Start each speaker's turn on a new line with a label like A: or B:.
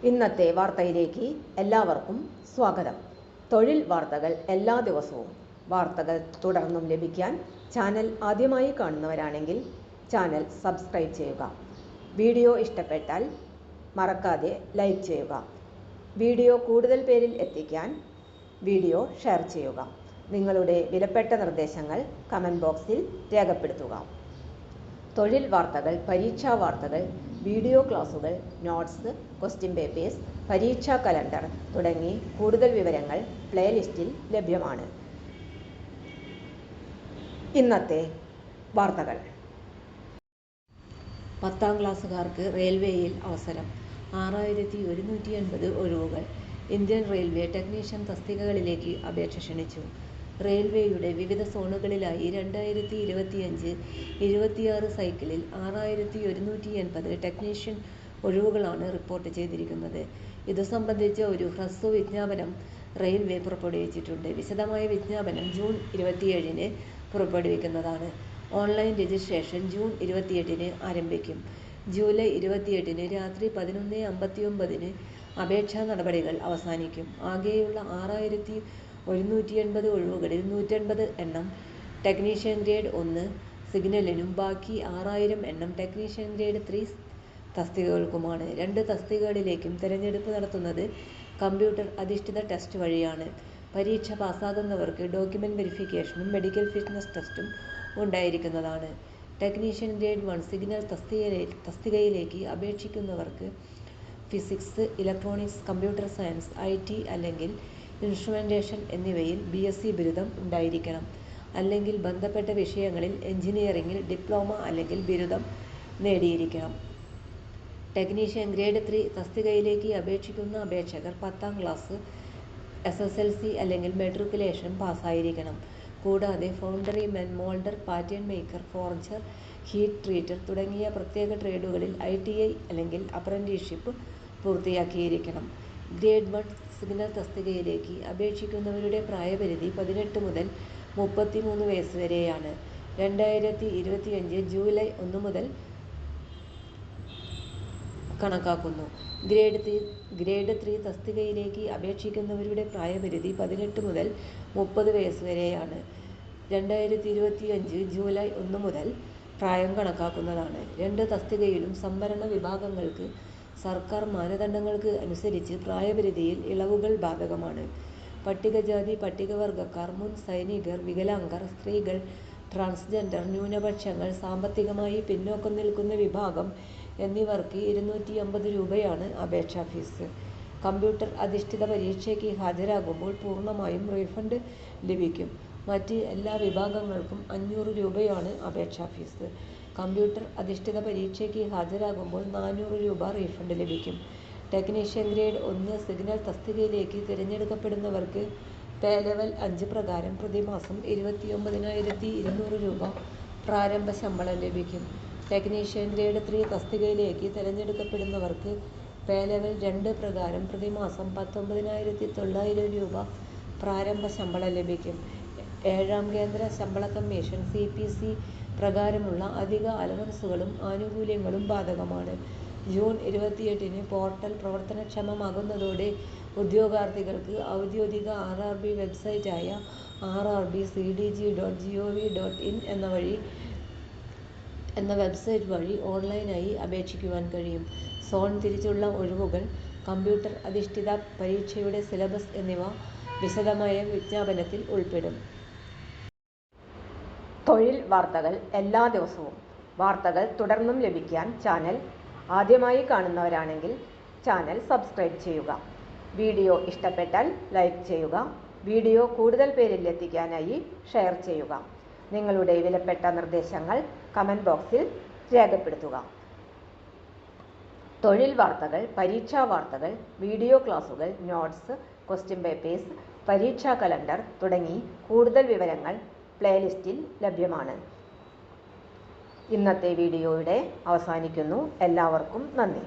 A: ഇന്നത്തെ വാർത്തയിലേക്ക് എല്ലാവർക്കും സ്വാഗതം. തൊഴിൽ വാർത്തകൾ എല്ലാ ദിവസവും വാർത്തകൾ തുടർന്നും ലഭിക്കാൻ ചാനൽ ആദ്യമായി കാണുന്നവരാണെങ്കിൽ ചാനൽ സബ്സ്ക്രൈബ് ചെയ്യുക. വീഡിയോ ഇഷ്ടപ്പെട്ടാൽ മറക്കാതെ ലൈക്ക് ചെയ്യുക. വീഡിയോ കൂടുതൽ പേരിൽ എത്തിക്കാൻ വീഡിയോ ഷെയർ ചെയ്യുക. നിങ്ങളുടെ വിലപ്പെട്ട നിർദ്ദേശങ്ങൾ കമൻറ്റ് ബോക്സിൽ രേഖപ്പെടുത്തുക. തൊഴിൽ വാർത്തകൾ, പരീക്ഷാ വാർത്തകൾ, വീഡിയോ ക്ലാസുകൾ, നോട്ട്സ്, ക്വസ്റ്റ്യൻ പേപ്പേഴ്സ്, പരീക്ഷാ കലണ്ടർ തുടങ്ങി കൂടുതൽ വിവരങ്ങൾ പ്ലേലിസ്റ്റിൽ ലഭ്യമാണ്. ഇന്നത്തെ വാർത്തകൾ. 10ാം ക്ലാസ്സുകാർക്ക് റെയിൽവേയിൽ അവസരം. 6180 ഒഴിവുകൾ. ഇന്ത്യൻ റെയിൽവേ ടെക്നീഷ്യൻ തസ്തികകളിലേക്ക് അപേക്ഷ ക്ഷണിച്ചു. റെയിൽവേയുടെ വിവിധ സോണുകളിലായി 2025-26 സൈക്കിളിൽ 6180 ടെക്നീഷ്യൻ ഒഴിവുകളാണ് റിപ്പോർട്ട് ചെയ്തിരിക്കുന്നത്. ഇതു സംബന്ധിച്ച ഒരു ഹ്രസ്വ വിജ്ഞാപനം റെയിൽവേ പുറപ്പെടുവിച്ചിട്ടുണ്ട്. വിശദമായ വിജ്ഞാപനം ജൂൺ 27-ന് പുറപ്പെടുവിക്കുന്നതാണ്. ഓൺലൈൻ രജിസ്ട്രേഷൻ ജൂൺ 28-ന് ആരംഭിക്കും. ജൂലൈ 28-ന് രാത്രി 11:59-ന് അപേക്ഷാ നടപടികൾ അവസാനിക്കും. ആകെയുള്ള 6180 ഒഴിവുകളിൽ 180 എണ്ണം ടെക്നീഷ്യൻ ഗ്രേഡ് 1 സിഗ്നലിനും ബാക്കി 6000 എണ്ണം ടെക്നീഷ്യൻ ഗ്രേഡ് 3 തസ്തികകൾക്കുമാണ്. 2 തസ്തികകളിലേക്കും തിരഞ്ഞെടുപ്പ് നടത്തുന്നത് കമ്പ്യൂട്ടർ അധിഷ്ഠിത ടെസ്റ്റ് വഴിയാണ്. പരീക്ഷ പാസ്സാകുന്നവർക്ക് ഡോക്യുമെന്റ് വെരിഫിക്കേഷനും മെഡിക്കൽ ഫിറ്റ്നസ് ടെസ്റ്റും ഉണ്ടായിരിക്കുന്നതാണ്. ടെക്നീഷ്യൻ ഗ്രേഡ് 1 സിഗ്നൽ തസ്തികയിലേക്ക് അപേക്ഷിക്കുന്നവർക്ക് physics, electronics, computer science, IT അല്ലെങ്കിൽ ഇൻസ്ട്രുമെന്റേഷൻ എന്നിവയിൽ BSc ബിരുദം ഉണ്ടായിരിക്കണം. അല്ലെങ്കിൽ ബന്ധപ്പെട്ട വിഷയങ്ങളിൽ എഞ്ചിനീയറിംഗിൽ ഡിപ്ലോമ അല്ലെങ്കിൽ ബിരുദം നേടിയിരിക്കണം. ടെക്നീഷ്യൻ ഗ്രേഡ് 3 തസ്തികയിലേക്ക് അപേക്ഷിക്കുന്ന അപേക്ഷകർ 10ാം ക്ലാസ്, SSLC അല്ലെങ്കിൽ മെട്രിക്കുലേഷൻ പാസ്സായിരിക്കണം. കൂടാതെ foundry men, moulder, pattern maker, forger, heat treater തുടങ്ങിയ പ്രത്യേക ട്രേഡുകളിൽ ITI അല്ലെങ്കിൽ അപ്രന്റീസ്ഷിപ്പ് പൂർത്തിയാക്കിയിരിക്കണം. ഗ്രേഡ് 1 സിഗ്നൽ തസ്തികയിലേക്ക് അപേക്ഷിക്കുന്നവരുടെ പ്രായപരിധി 18 മുതൽ 33 വയസ്സ് വരെയാണ്. 2025 ജൂലൈ 1 മുതൽ കണക്കാക്കുന്നു. ഗ്രേഡ് 3 തസ്തികയിലേക്ക് അപേക്ഷിക്കുന്നവരുടെ പ്രായപരിധി 18 മുതൽ 30 വയസ്സ് വരെയാണ്. 2025 ജൂലൈ 1 മുതൽ പ്രായം കണക്കാക്കുന്നതാണ്. 2 തസ്തികയിലും സംവരണ വിഭാഗങ്ങൾക്ക് സർക്കാർ മാനദണ്ഡങ്ങൾക്ക് അനുസരിച്ച് പ്രായപരിധിയിൽ ഇളവുകൾ ബാധകമാണ്. പട്ടികജാതി പട്ടികവർഗക്കാർ, മുൻ സൈനികർ, വികലാംഗർ, സ്ത്രീകൾ, ട്രാൻസ്ജെൻഡർ, ന്യൂനപക്ഷങ്ങൾ, സാമ്പത്തികമായി പിന്നോക്കം നിൽക്കുന്ന വിഭാഗം എന്നിവർക്ക് 250 രൂപയാണ് അപേക്ഷാ ഫീസ്. കമ്പ്യൂട്ടർ അധിഷ്ഠിത പരീക്ഷയ്ക്ക് ഹാജരാകുമ്പോൾ പൂർണ്ണമായും റീഫണ്ട് ലഭിക്കും. മറ്റ് എല്ലാ വിഭാഗങ്ങൾക്കും 500 രൂപയാണ് അപേക്ഷാ ഫീസ്. കമ്പ്യൂട്ടർ അധിഷ്ഠിത പരീക്ഷയ്ക്ക് ഹാജരാകുമ്പോൾ 400 രൂപ റീഫണ്ട് ലഭിക്കും. ടെക്നീഷ്യൻ ഗ്രേഡ് 1 സിഗ്നൽ തസ്തികയിലേക്ക് തിരഞ്ഞെടുക്കപ്പെടുന്നവർക്ക് പേ ലെവൽ 5 പ്രകാരം പ്രതിമാസം 29,200 രൂപ പ്രാരംഭ ശമ്പളം ലഭിക്കും. ടെക്നീഷ്യൻ ഗ്രേഡ് 3 തസ്തികയിലേക്ക് തിരഞ്ഞെടുക്കപ്പെടുന്നവർക്ക് പേ ലെവൽ 2 പ്രകാരം പ്രതിമാസം 19,900 രൂപ പ്രാരംഭ ശമ്പളം ലഭിക്കും. 7ാം കേന്ദ്ര ശമ്പള കമ്മീഷൻ CPC പ്രകാരമുള്ള അധിക അലവൻസുകളും ആനുകൂല്യങ്ങളും ബാധകമാണ്. ജൂൺ 28-ന് പോർട്ടൽ പ്രവർത്തനക്ഷമമാകുന്നതോടെ ഉദ്യോഗാർത്ഥികൾക്ക് ഔദ്യോഗിക RRB വെബ്സൈറ്റായ rrbcdg.gov.in എന്ന വെബ്സൈറ്റ് വഴി ഓൺലൈനായി അപേക്ഷിക്കുവാൻ കഴിയും. സോൺ തിരിച്ചുള്ള ഒഴിവുകൾ, കമ്പ്യൂട്ടർ അധിഷ്ഠിത പരീക്ഷയുടെ സിലബസ് എന്നിവ വിശദമായ വിജ്ഞാപനത്തിൽ ഉൾപ്പെടും. തൊഴിൽ വാർത്തകൾ എല്ലാ ദിവസവും വാർത്തകൾ തുടർന്നും ലഭിക്കാൻ ചാനൽ ആദ്യമായി കാണുന്നവരാണെങ്കിൽ ചാനൽ സബ്സ്ക്രൈബ് ചെയ്യുക. വീഡിയോ ഇഷ്ടപ്പെട്ടാൽ ലൈക്ക് ചെയ്യുക. വീഡിയോ കൂടുതൽ പേരിൽ എത്തിക്കാനായി ഷെയർ ചെയ്യുക. നിങ്ങളുടെ വിലപ്പെട്ട നിർദ്ദേശങ്ങൾ കമൻറ്റ് ബോക്സിൽ രേഖപ്പെടുത്തുക. തൊഴിൽ വാർത്തകൾ, പരീക്ഷാ വാർത്തകൾ, വീഡിയോ ക്ലാസുകൾ, നോട്ട്സ്, ക്വസ്റ്റ്യൻ പേപ്പേഴ്സ്, പരീക്ഷാ കലണ്ടർ തുടങ്ങി കൂടുതൽ വിവരങ്ങൾ പ്ലേലിസ്റ്റിൽ ലഭ്യമാണ്. ഇന്നത്തെ വീഡിയോയുടെ അവസാനിക്കുന്നു. എല്ലാവർക്കും നന്ദി.